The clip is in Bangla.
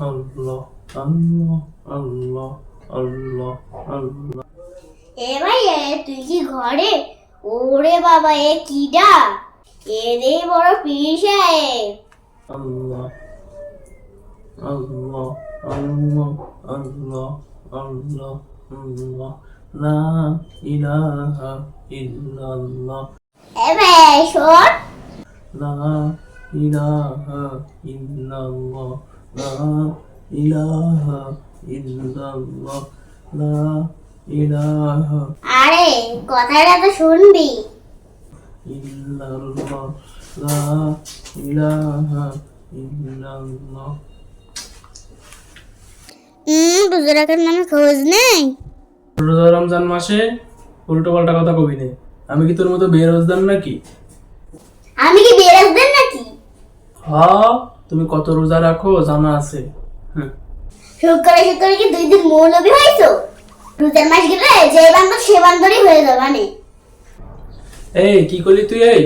আল্লাহ আল্লাহ আল্লাহ আল্লাহ আল্লাহ। এ ভাই তুই কি ঘরে? ওরে বাবা, এ কিডা? এরে বড় পীর সাহেব। আল্লাহ আল্লাহ আল্লাহ আল্লাহ আল্লাহ আল্লাহ লা ইলাহা ইল্লাল্লাহ এ ভাই শোন, লা ইলাহা ইল্লাল্লাহ লা ইলাহা ইল্লাল্লাহ লা ইলাহা আরে কথাটা তো শুনবি। ইল্লাল্লাহ লা ইলাহা ইল্লাল্লাহ। বুজুর্গের নামে খোঁজ নেই। রোজা রমজান মাসে উল্টো পাল্টা কথা কবি নে। আমি কি তোর মতো বেরোজদার নাকি? আমি কি বেরাজদের নাকি? হ্যাঁ, তুমি কত রোজা রাখো জানা আছে। শুক্রে শুক্রে কি 2 দিন মৌলবি হইছো? রোজার মাস গেলে যে বান্দর সে বান্দরই হয়ে যাবে। এই কি করলি তুই? এই